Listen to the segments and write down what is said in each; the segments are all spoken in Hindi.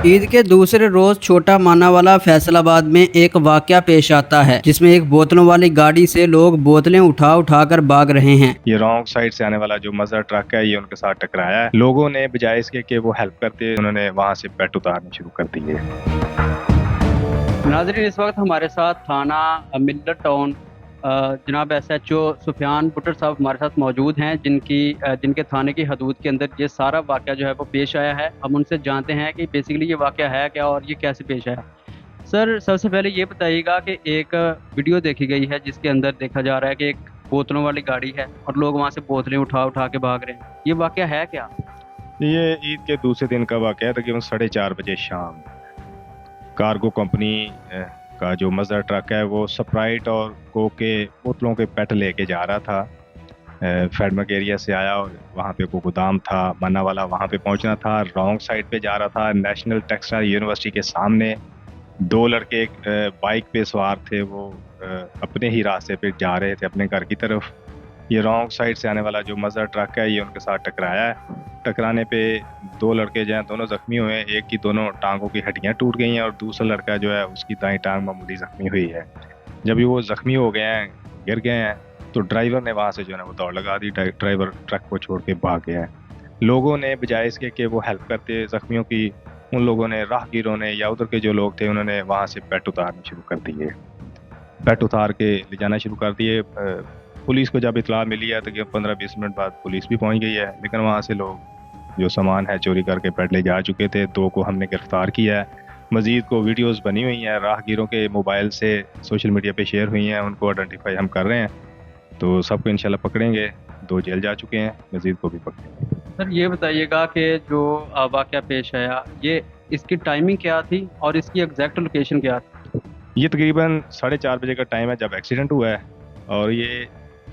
ईद के दूसरे रोज छोटा मानावाला फैसलाबाद में एक वाकया पेश आता है जिसमें एक बोतलों वाली गाड़ी से लोग बोतलें उठा उठा कर भाग रहे हैं। ये रॉन्ग साइड से आने वाला जो मजर ट्रक है ये उनके साथ टकराया है। लोगों ने बजाय इसके कि वो हेल्प करते, उन्होंने वहां से पेट उतारने शुरू कर दिए। नाज़रीन, इस वक्त हमारे साथ थाना मिल्लत टाउन जनाब SHO सुफियान बुटर साहब हमारे साथ मौजूद हैं, जिनके थाने की हदूद के अंदर ये सारा वाकया जो है वो पेश आया है। हम उनसे जानते हैं कि बेसिकली ये वाकया है क्या और ये कैसे पेश आया। सर, सबसे पहले ये बताइएगा कि एक वीडियो देखी गई है जिसके अंदर देखा जा रहा है कि एक बोतलों वाली गाड़ी है और लोग वहाँ से बोतलें उठा उठा के भाग रहे हैं। ये वाकया है क्या? ये ईद के दूसरे दिन का वाकया है। तकरीबन 4:30 बजे शाम कार्गो कंपनी का जो मजर ट्रक है वो स्प्राइट और कोक के बोतलों के पेट लेके जा रहा था। फेडमक एरिया से आया और वहाँ पे को गोदाम था मन्ना वाला, वहाँ पे पहुँचना था। रॉन्ग साइड पे जा रहा था। नेशनल टेक्सटाइल यूनिवर्सिटी के सामने दो लड़के एक बाइक पे सवार थे, वो अपने ही रास्ते पे जा रहे थे अपने घर की तरफ। ये रॉन्ग साइड से आने वाला जो मजर ट्रक है ये उनके साथ टकराया है। टकराने पे दो लड़के जो हैं दोनों जख्मी हुए हैं। एक की दोनों टांगों की हड्डियां टूट गई हैं और दूसरा लड़का जो है उसकी दाईं टांग मामूली जख्मी हुई है। जब वो जख्मी हो गए हैं, गिर गए हैं, तो ड्राइवर ने वहाँ से जो है वो दौड़ लगा दी। ड्राइवर ट्रक को छोड़ के भाग गया है। लोगों ने बजाय इसके कि वो हेल्प करते जख्मियों की, उन लोगों ने, राहगीरों ने या उधर के जो लोग थे, उन्होंने वहाँ से पेट उतारने शुरू कर दिए। पेट उतार के ले जाना शुरू कर दिए। पुलिस को जब इतला मिली है तो 15-20 मिनट बाद पुलिस भी पहुंच गई है, लेकिन वहाँ से लोग जो सामान है चोरी करके पेट ले जा चुके थे। 2 को हमने गिरफ्तार किया है। मज़ीद को वीडियोस बनी हुई हैं, राहगीरों के मोबाइल से सोशल मीडिया पे शेयर हुई हैं, उनको आइडेंटिफाई हम कर रहे हैं। तो सबको इंशाल्लाह पकड़ेंगे। 2 जेल जा चुके हैं, मज़ीद को भी पकड़ेंगे। सर, ये बताइएगा कि जो वाकया पेश आया, ये इसकी टाइमिंग क्या थी और इसकी एग्जैक्ट लोकेशन क्या थी? ये तकरीबन 4:30 बजे का टाइम है जब एक्सीडेंट हुआ है, और ये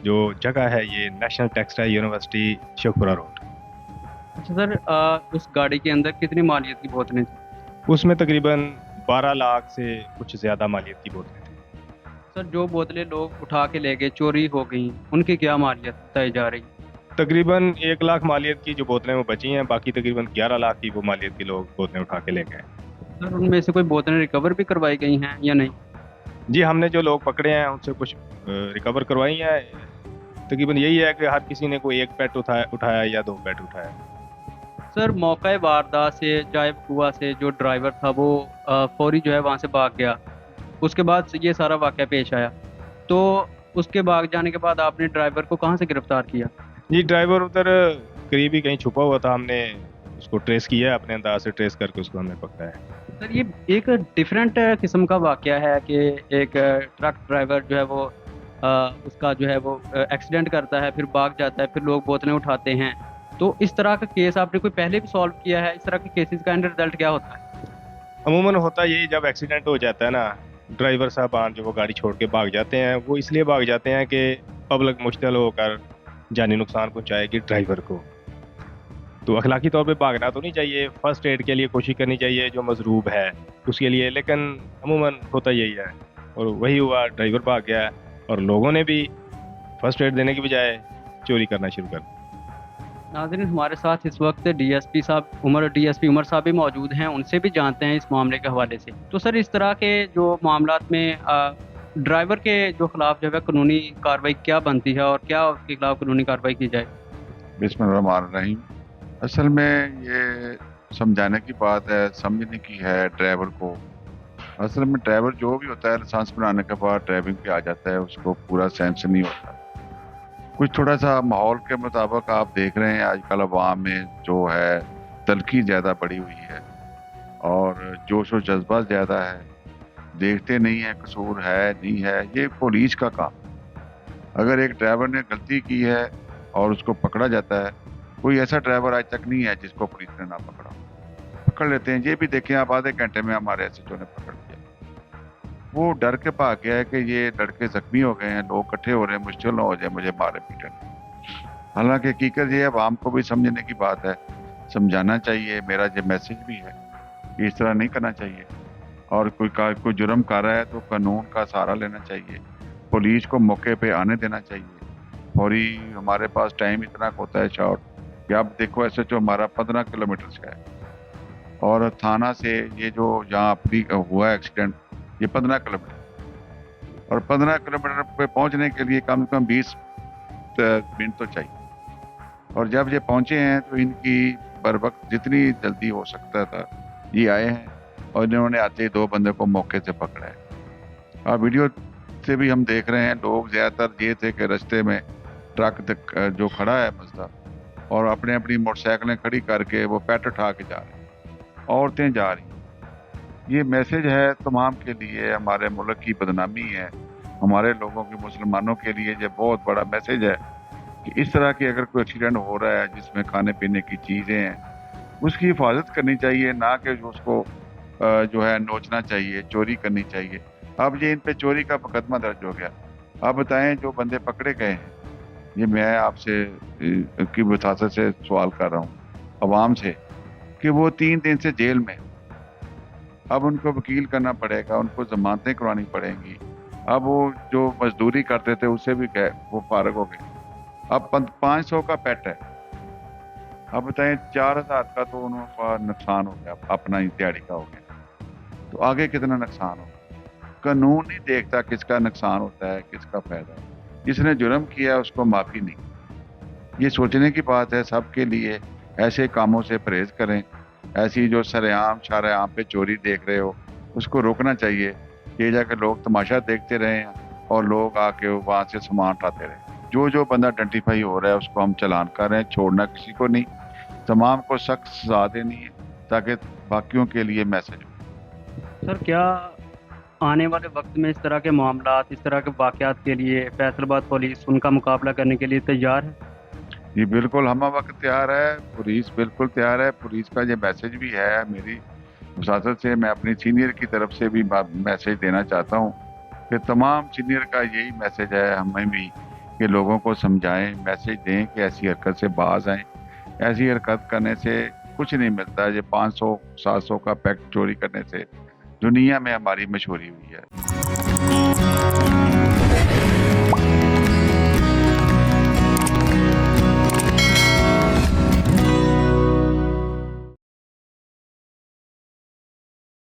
जो जगह है ये national textile university Sheikhpura road. अच्छा सर, उस गाड़ी के अंदर कितनी मालियत की बोतलें थी? उसमें तकरीबन 12 लाख से कुछ ज़्यादा मालियत की बोतलें थी। सर, जो बोतलें लोग उठा के ले गए, चोरी हो गई, उनकी क्या मालियत बताई जा रही? तकरीबन 1 लाख मालियत की जो बोतलें वो बची हैं, बाकी तकरीबन 11 लाख की वो मालियत की लोग बोतलें उठा के ले गए। सर, उनमें से कोई बोतलें रिकवर भी करवाई गई हैं या नहीं? जी, हमने जो लोग पकड़े हैं उनसे कुछ रिकवर करवाई हैं। तकरीबन यही है कि हर किसी ने कोई 1 पेट उठाया या 2 पेट उठाया। सर, मौका वारदात से जायब हुआ से जो ड्राइवर था वो फौरी जो है वहाँ से भाग गया। उसके बाद से ये सारा वाकया पेश आया, तो उसके भाग जाने के बाद आपने ड्राइवर को कहाँ से गिरफ्तार किया? जी, ड्राइवर उधर करीब ही कहीं छुपा हुआ था। हमने उसको ट्रेस किया है, अपने अंदाज से ट्रेस करके उसको हमने पकड़ा है। सर, ये एक डिफरेंट किस्म का वाकया है कि एक ट्रक ड्राइवर जो है वो उसका जो है वो एक्सीडेंट करता है, फिर भाग जाता है, फिर लोग बोतलें उठाते हैं। तो इस तरह का केस आपने कोई पहले भी सॉल्व किया है? इस तरह के केसेस का एंड रिजल्ट क्या होता है? अमूमन होता यही, जब एक्सीडेंट हो जाता है ना, ड्राइवर साहबान जो वो गाड़ी छोड़ के भाग जाते हैं। वो इसलिए भाग जाते हैं कि पब्लिक मुश्तल होकर जानी नुकसान पहुंचाएगी ड्राइवर को। तो अखलाकी तौर पे भागना तो नहीं चाहिए। फर्स्ट एड के लिए कोशिश करनी चाहिए जो मजरूब है उसके लिए, लेकिन अमूमन होता यही है। और वही हुआ, ड्राइवर भाग गया और लोगों ने भी फर्स्ट एड देने की बजाय चोरी करना शुरू कर दिया। नाज़रीन, हमारे साथ इस वक्त डीएसपी उमर साहब भी मौजूद हैं। उनसे भी जानते हैं इस मामले के हवाले से। तो सर, इस तरह के जो मामलात में ड्राइवर के जो खिलाफ जो है कानूनी कार्रवाई क्या बनती है और क्या उसके खिलाफ कानूनी कार्रवाई की जाए? बिस्मिल्लाहिर्रहमानिर्रहीम। असल में ये समझाने की बात है, समझने की है ड्राइवर को। असल में ड्राइवर जो भी होता है लाइसेंस बनाने के बाद ड्राइविंग पे आ जाता है, उसको पूरा सेंस नहीं होता। कुछ थोड़ा सा माहौल के मुताबिक आप देख रहे हैं आजकल अवाम में जो है तल्खी ज़्यादा बढ़ी हुई है और जोश और जज्बा ज़्यादा है। देखते नहीं है कसूर है नहीं है, ये पुलिस का काम। अगर एक ड्राइवर ने गलती की है और उसको पकड़ा जाता है, कोई ऐसा ड्राइवर आज तक नहीं है जिसको पुलिस ने ना पकड़ा। पकड़ लेते हैं। ये भी देखें आप, आधे घंटे में हमारे SHO ने पकड़ लिया। वो डर के भाग गया है कि ये लड़के जख्मी हो गए हैं, लोग इकट्ठे हो रहे हैं, मुश्किल ना हो जाए मुझे मारे पीटने। हालांकि हकीकत ये है, आवाम को भी समझने की बात है, समझाना चाहिए। मेरा ये मैसेज भी है कि इस तरह नहीं करना चाहिए। और कोई जुर्म कर रहा है तो कानून का सहारा लेना चाहिए, पुलिस को मौके पे आने देना चाहिए। और हमारे पास टाइम इतना होता है शॉर्ट कि आप देखो SHO हमारा 15 किलोमीटर से है और थाना से ये जो जहाँ अपनी हुआ एक्सीडेंट, ये 15 किलोमीटर, और 15 किलोमीटर पे पहुंचने के लिए कम से कम 20 मिनट तो चाहिए। और जब ये पहुंचे हैं तो इनकी बर वक्त जितनी जल्दी हो सकता था ये आए हैं, और इन्होंने आते ही 2 बंदे को मौके से पकड़ा है। और वीडियो से भी हम देख रहे हैं, लोग ज़्यादातर ये थे कि रास्ते में ट्रक जो खड़ा है मजदा, और अपने अपनी मोटरसाइकिलें खड़ी करके वो पेट उठा के जा रहे हैं, औरतें जा रही हैं। ये मैसेज है तमाम के लिए, हमारे मुल्क की बदनामी है, हमारे लोगों के, मुसलमानों के लिए ये बहुत बड़ा मैसेज है कि इस तरह की अगर कोई एक्सीडेंट हो रहा है जिसमें खाने पीने की चीज़ें हैं, उसकी हिफाजत करनी चाहिए, ना कि उसको जो है नोचना चाहिए, चोरी करनी चाहिए। अब ये इन पे चोरी का मुकदमा दर्ज हो गया। अब बताएं, जो बंदे पकड़े गए हैं, ये मैं आपसे की वसात से सवाल कर रहा हूँ अवाम से, कि वो 3 दिन से जेल में, अब उनको वकील करना पड़ेगा, उनको जमानतें करवानी पड़ेंगी। अब वो जो मजदूरी करते थे उससे भी गए, वो फारग हो गए। अब 500 का पेट है। अब बताएं, 4000 का तो उनका नुकसान हो गया, अपना ही दिहाड़ी का हो गया, तो आगे कितना नुकसान हो। कानून नहीं देखता किसका नुकसान होता है, किसका फायदा है। जिसने जुर्म किया उसको माफी नहीं। ये सोचने की बात है सबके लिए, ऐसे कामों से परहेज करें। ऐसी जो सरेआम शारेआम पे चोरी देख रहे हो उसको रोकना चाहिए। ये जाकर लोग तमाशा देखते रहे और लोग आके वहां से सामान उठाते रहे। जो बंदा आइडेंटिफाई हो रहा है उसको हम चालान कर रहे हैं, छोड़ना किसी को नहीं, तमाम को सख्त सजा देनी है ताकि बाकियों के लिए मैसेज हो। सर, क्या आने वाले वक्त में इस तरह के मामलात, इस तरह के वाक़यात के लिए फैसलाबाद पुलिस उनका मुकाबला करने के लिए तैयार है? जी बिल्कुल, हम वक्त तैयार है, पुलिस बिल्कुल तैयार है। पुलिस का ये मैसेज भी है, मेरी वसात से मैं अपनी सीनियर की तरफ से भी मैसेज देना चाहता हूँ कि तमाम सीनियर का यही मैसेज है हमें भी, कि लोगों को समझाएं, मैसेज दें कि ऐसी हरकत से बाज आएं। ऐसी हरकत करने से कुछ नहीं मिलता। ये 500-700 का पैक चोरी करने से दुनिया में हमारी मशहूरी हुई है।